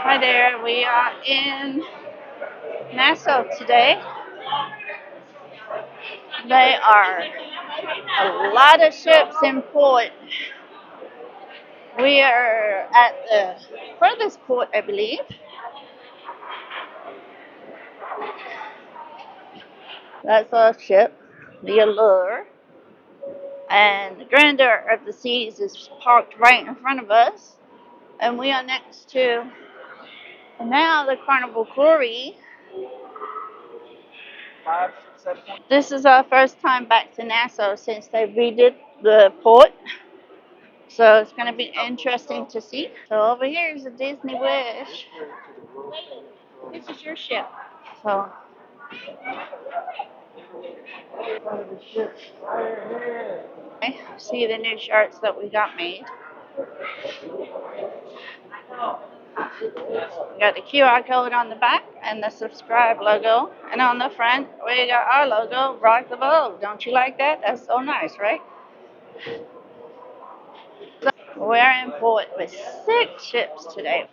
Hi there, we are in Nassau today. There are a lot of ships in port. We are at the furthest port, I believe. That's our ship, the Allure. And the Grandeur of the Seas is parked right in front of us. And we are next to now the Carnival Quarry. This is our first time back to Nassau since they redid the port. So it's going to be interesting to see. So over here is a Disney Wish. This is your ship. So okay, see the new shirts that we got made. We got the QR code on the back and the subscribe logo. And on the front, we got our logo, Rock the Boat. Don't you like that? That's so nice, right? So we're in port with 6 ships today.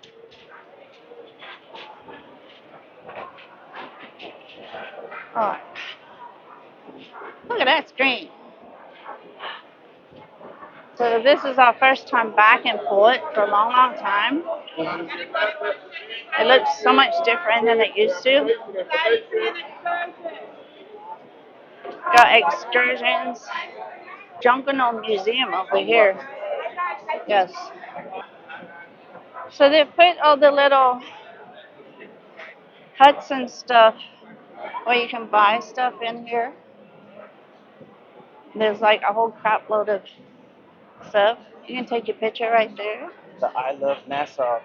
Oh, look at that screen. So this is our first time back in port for a long, long time. It looks so much different than it used to. Got excursions. Jungle Museum over here. Yes. So they put all the little huts and stuff where you can buy stuff in here. There's like a whole crap load of stuff. You can take your picture right there. The I Love Nassau.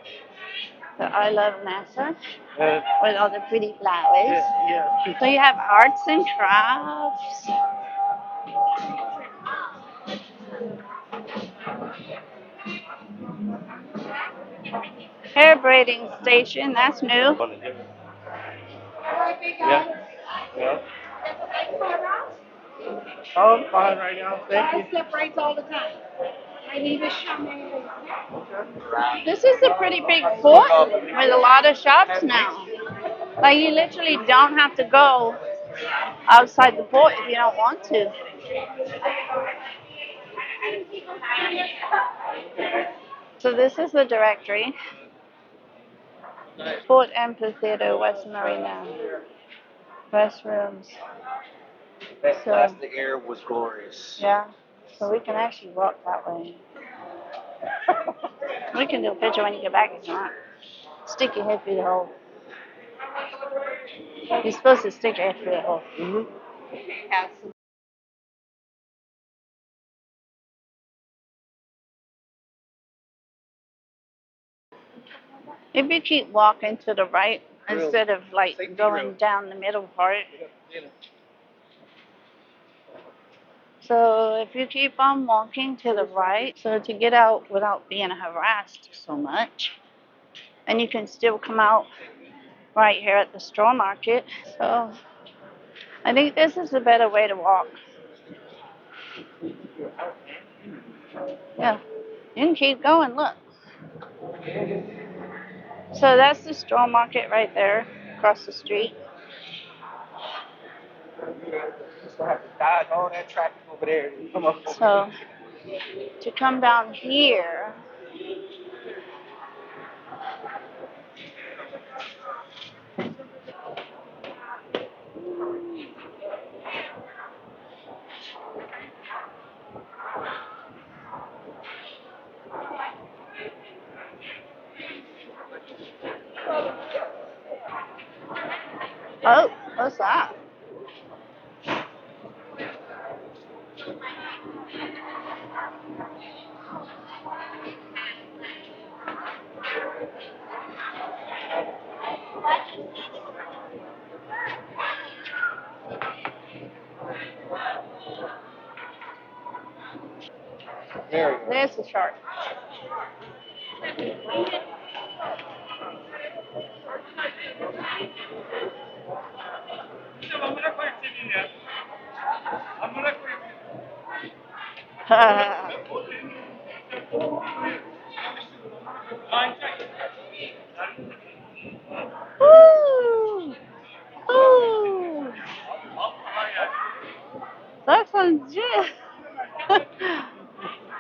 The I Love NASA Uh, with all the pretty flowers. yeah. So you have arts and crafts. Hair braiding station, that's new. Yeah. Yeah. Oh, I'm fine right now. Thank you. Separates all the time. I need a shaman. This is a pretty big port with a lot of shops now. Like you literally don't have to go outside the port if you don't want to. So this is the directory. Port Amphitheater, West Marina, restrooms. That So plastic air was glorious. yeah, so we can actually walk that way. We can do a picture when you get back if you want. Stick your head through the hole. You're supposed to stick your head through the hole. Mm-hmm. If you keep walking to the right instead of like going down the middle part. So if you keep on walking to the right, so to get out without being harassed so much, and you can still come out right here at the straw market. So I think this is a better way to walk. Yeah, you can keep going, look. So that's the straw market right there across the street. Just gonna have to dodge all that traffic over there. Come on. So to come down here, oh, what's that? There we go. There's the shark. Oh, shit.